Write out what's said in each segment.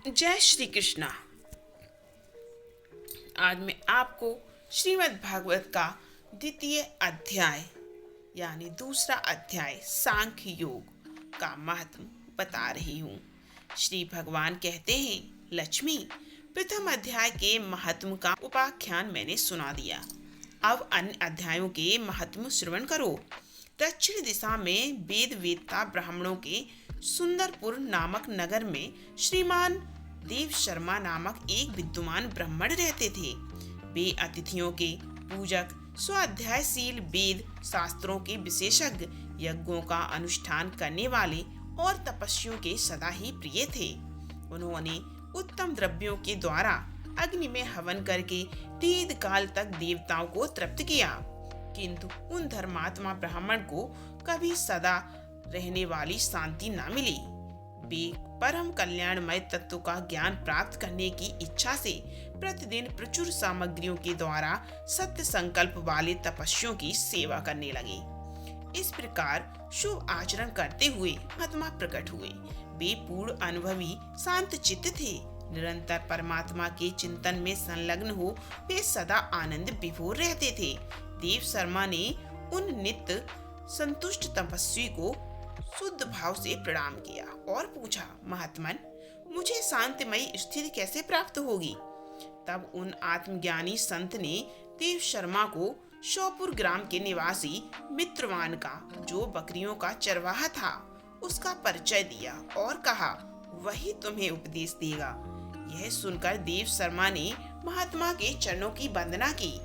जय श्री कृष्णा। आज मैं आपको श्रीमद् भागवत का द्वितीय अध्याय यानी दूसरा अध्याय सांख्य योग का महत्व बता रही हूँ। श्री भगवान कहते हैं, लक्ष्मी, प्रथम अध्याय के महत्व का उपाख्यान मैंने सुना दिया। अब अन्य अध्यायों के महत्व श्रवण करो। दक्षिण दिशा में वेद वेदता ब्राह्मणों के सुंदरपुर नामक नगर में श्रीमान देव शर्मा नामक एक विद्वान ब्राह्मण रहते थे। वे अतिथियों के पूजक, स्वाध्यायशील, वेद शास्त्रों के विशेषज्ञ, यज्ञों का अनुष्ठान करने वाले और तपस्वियों के सदा ही प्रिय थे। उन्होंने उत्तम द्रव्यों के द्वारा अग्नि में हवन करके दीर्घ काल तक देवताओं को तृप्त किया, किंतु उन धर्मात्मा ब्राह्मण को कभी सदा रहने वाली शांति न मिली। वे परम कल्याणमय तत्व का ज्ञान प्राप्त करने की इच्छा से प्रतिदिन प्रचुर सामग्रियों के द्वारा सत्य संकल्प वाले तपस्वियों की सेवा करने लगे। इस प्रकार शुभ आचरण करते हुए महात्मा प्रकट हुए। वे पूर्ण अनुभवी, शांत चित्त थे। निरंतर परमात्मा के चिंतन में संलग्न हो वे सदा आनंद विभोर रहते थे। देव शर्मा ने उन नित्य संतुष्ट तपस्वी को शुद्ध भाव से प्रणाम किया और पूछा, महात्मन, मुझे शांतिमयी स्थिति कैसे प्राप्त होगी? तब उन आत्मज्ञानी संत ने देव शर्मा को शौपुर ग्राम के निवासी मित्रवान का, जो बकरियों का चरवाहा था, उसका परिचय दिया और कहा, वही तुम्हें उपदेश देगा। यह सुनकर देव शर्मा ने महात्मा के चरणों की वंदना की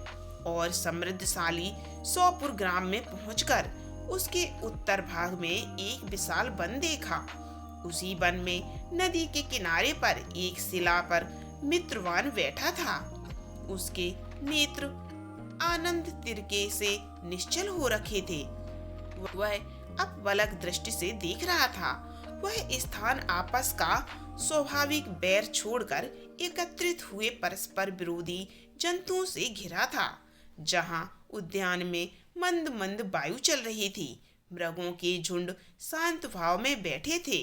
और समृद्धशाली शौपुर ग्राम में पहुंचकर उसके उत्तर भाग में एक विशाल वन देखा। उसी वन में नदी के किनारे पर एक शिला पर मित्रवान बैठा था। उसके नेत्र आनंद तिरके से निश्चल हो रखे थे। वह अपलक दृष्टि से देख रहा था। वह स्थान आपस का स्वाभाविक बैर छोड़कर एकत्रित हुए परस्पर विरोधी जंतुओं से घिरा था। जहां उद्यान में मंद मंद वायु चल रही थी, मृगों के झुंड शांत भाव में बैठे थे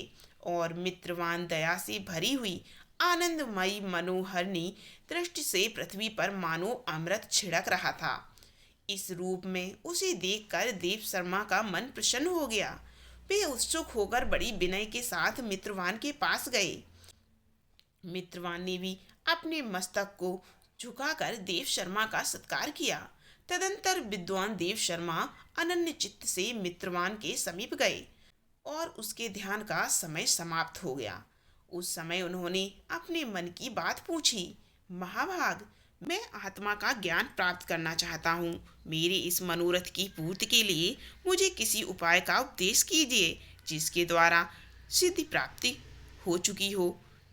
और मित्रवान दया से भरी हुई आनंदमयी मनोहरणी दृष्टि से पृथ्वी पर मानो अमृत छिड़क रहा था। इस रूप में उसे देखकर देव शर्मा का मन प्रसन्न हो गया। वे उत्सुक होकर बड़ी विनय के साथ मित्रवान के पास गए। मित्रवान ने भी अपने मस्तक को झुकाकर देव शर्मा का सत्कार किया। तदंतर विद्वान देव शर्मा अनन्य चित्त से मित्रवान के समीप गए और उसके ध्यान का समय समाप्त हो गया। उस समय उन्होंने अपने मन की बात पूछी, महाभाग, मैं आत्मा का ज्ञान प्राप्त करना चाहता हूँ। मेरे इस मनोरथ की पूर्ति के लिए मुझे किसी उपाय का उपदेश कीजिए जिसके द्वारा सिद्धि प्राप्ति हो चुकी हो।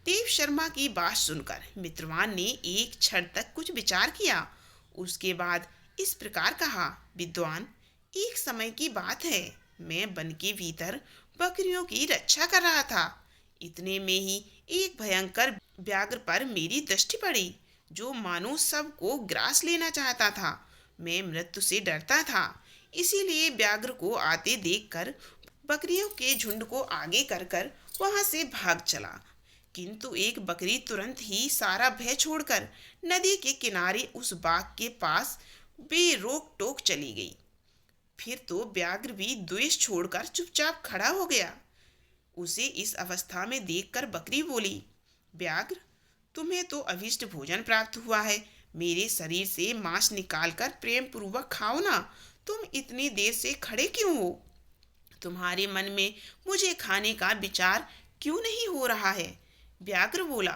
देव शर्मा की बात सुनकर मित्रवान ने एक क्षण तक कुछ विचार किया। उसके बाद इस प्रकार कहा, विद्वान, एक समय की बात है, मैं वन के भीतर बकरियों की रक्षा कर रहा था। इतने में ही एक भयंकर व्याघ्र पर मेरी दृष्टि पड़ी, जो मानो सबको ग्रास लेना चाहता था। मैं मृत्यु से डरता था, इसीलिए व्याघ्र को आते देखकर बकरियों के झुंड को आगे कर वहां से भाग चला। किंतु एक बकरी तुरंत ही सारा भय छोड़कर नदी के किनारे उस बाग के पास बेरोक टोक चली गई। फिर तो व्याघ्र भी द्वेष छोड़कर चुपचाप खड़ा हो गया। उसे इस अवस्था में देखकर बकरी बोली, व्याघ्र, तुम्हें तो अभीष्ट भोजन प्राप्त हुआ है। मेरे शरीर से मांस निकालकर प्रेम पूर्वक खाओ ना। तुम इतनी देर से खड़े क्यों हो? तुम्हारे मन में मुझे खाने का विचार क्यों नहीं हो रहा है? व्याघ्र बोला,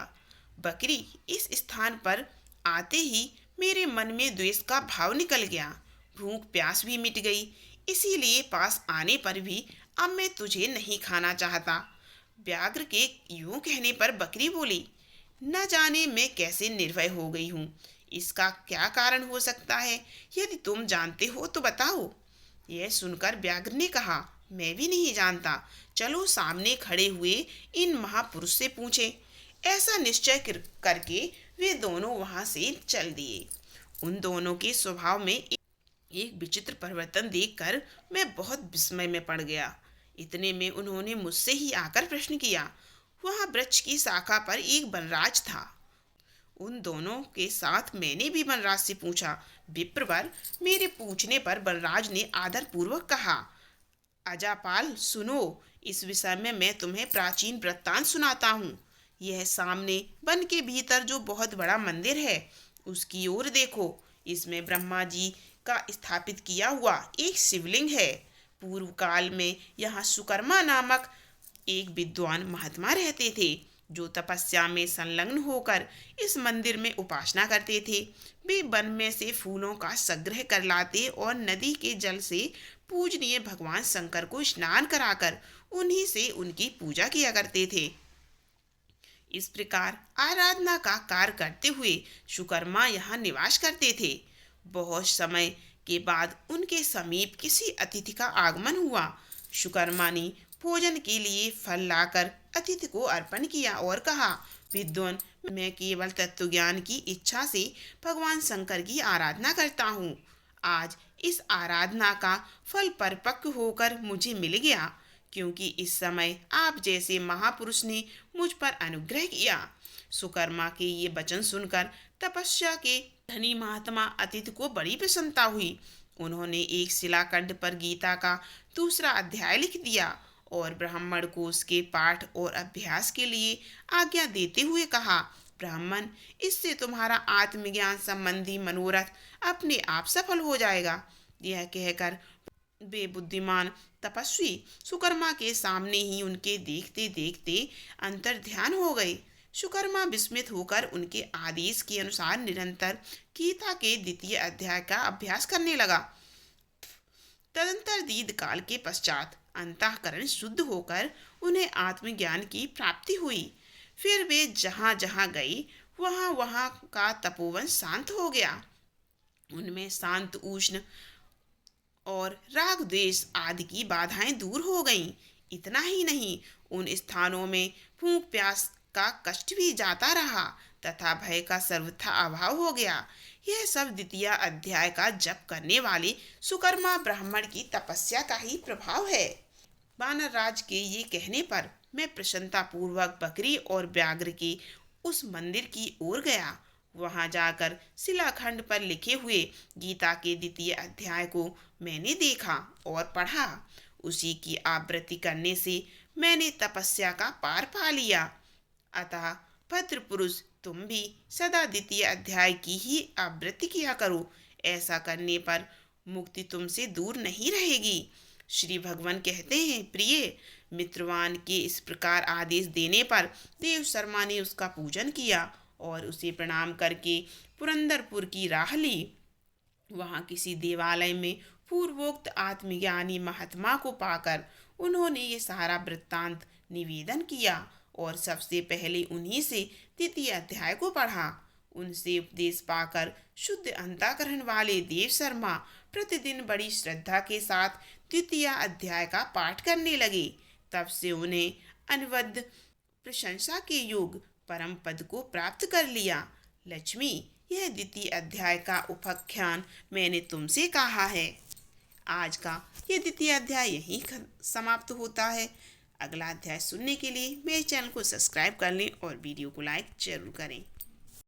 बकरी, इस स्थान पर आते ही मेरे मन में द्वेष का भाव निकल गया। भूख प्यास भी मिट गई, इसीलिए पास आने पर भी अब मैं तुझे नहीं खाना चाहता। व्याघ्र के यूं कहने पर बकरी बोली, न जाने मैं कैसे निर्भय हो गई हूँ। इसका क्या कारण हो सकता है? यदि तुम जानते हो तो बताओ। यह सुनकर व्याघ्र ने कहा, मैं भी नहीं जानता। चलो सामने खड़े हुए इन महापुरुष से पूछें। ऐसा निश्चय करके वे दोनों वहां से चल दिए। उन दोनों के स्वभाव में एक विचित्र परिवर्तन देखकर मैं बहुत विस्मय में पड़ गया। इतने में उन्होंने मुझसे ही आकर प्रश्न किया, वहाँ वृक्ष की शाखा पर एक वनराज था। उन दोनों के साथ मैंने भी वनराज से पूछा। विप्रवर, मेरे पूछने पर वनराज ने आदर पूर्वक कहा, अजापाल सुनो, इस विषय में मैं तुम्हें प्राचीन वृत्तांत सुनाता हूँ। यह सामने वन के भीतर जो बहुत बड़ा मंदिर है, उसकी ओर देखो। इसमें ब्रह्मा जी का स्थापित किया हुआ एक शिवलिंग है। पूर्व काल में यहाँ सुकर्मा नामक एक विद्वान महात्मा रहते थे, जो तपस्या में संलग्न होकर इस मंदिर में उपासना करते थे। वे वन में से फूलों का संग्रह कर लाते और नदी के जल से पूजनीय भगवान शंकर को स्नान कराकर उन्हीं से उनकी पूजा किया करते थे। इस प्रकार आराधना का कार्य करते हुए सुकर्मा यहाँ निवास करते थे। बहुत समय के बाद उनके समीप किसी अतिथि का आगमन हुआ। सुकर्मा ने भोजन के लिए फल लाकर अतिथि को अर्पण किया और कहा, विद्वान, मैं केवल तत्व ज्ञान की इच्छा से भगवान शंकर की आराधना करता हूँ। आज इस आराधना का फल परिपक्व होकर मुझे मिल गया, क्योंकि इस समय आप जैसे महापुरुष ने मुझ पर अनुग्रह किया। सुकर्मा के ये वचन सुनकर तपस्या के धनी महात्मा अतिथि को बड़ी प्रसन्नता हुई। उन्होंने एक शिलाखंड पर गीता का दूसरा अध्याय लिख दिया और ब्राह्मण को उसके पाठ और अभ्यास के लिए आज्ञा देते हुए कहा, ब्राह्मण, इससे तुम्हारा आत्मज्ञान संबंधी मनोरथ अपने आप सफल हो जाएगा। यह कहकर वे बुद्धिमान तपस्वी सुकर्मा के सामने ही उनके देखते देखते अंतर ध्यान हो गए। सुकर्मा विस्मित होकर उनके आदेश के अनुसार निरंतर गीता के द्वितीय अध्याय का अभ्यास करने लगा। तदंतर दीर्घ काल के पश्चात अंतःकरण शुद्ध होकर उन्हें आत्मज्ञान की प्राप्ति हुई। फिर वे जहाँ जहाँ गए वहाँ वहाँ का तपोवन शांत हो गया। उनमें शांत उष्ण और राग द्वेष आदि की बाधाएं दूर हो गईं। इतना ही नहीं, उन स्थानों में भूख प्यास का कष्ट भी जाता रहा तथा भय का सर्वथा अभाव हो गया। यह सब द्वितीय अध्याय का जप करने वाले सुकर्मा ब्राह्मण की तपस्या का ही प्रभाव है। वानर राज के ये कहने पर मैं प्रसन्नता पूर्वक बकरी और व्याघ्र के उस मंदिर की ओर गया। वहां जाकर शिलाखंड पर लिखे हुए गीता के द्वितीय अध्याय को मैंने देखा और पढ़ा। उसी की आवृत्ति करने से मैंने तपस्या का पार पा लिया। अतः भद्र पुरुष, तुम भी सदा द्वितीय अध्याय की ही आवृत्ति किया करो। ऐसा करने पर मुक्ति तुमसे दूर नहीं रहेगी। श्री भगवान कहते हैं, प्रिय मित्रवान के इस प्रकार आदेश देने पर देव शर्मा ने उसका पूजन किया और उसे प्रणाम करके पुरंदरपुर की राह ली। वहाँ किसी देवालय में पूर्वोक्त आत्मज्ञानी महात्मा को पाकर उन्होंने ये सारा वृत्तांत निवेदन किया और सबसे पहले उन्हीं से द्वितीय अध्याय को पढ़ा। उनसे उपदेश पाकर शुद्ध अंतःकरण वाले देव शर्मा प्रतिदिन बड़ी श्रद्धा के साथ द्वितीय अध्याय का पाठ करने लगे। तब से उन्हें अनवद्य प्रशंसा के योग परम पद को प्राप्त कर लिया। लक्ष्मी, यह द्वितीय अध्याय का उपाख्यान मैंने तुमसे कहा है। आज का ये द्वितीय अध्याय यहीं समाप्त होता है। अगला अध्याय सुनने के लिए मेरे चैनल को सब्सक्राइब कर लें और वीडियो को लाइक जरूर करें।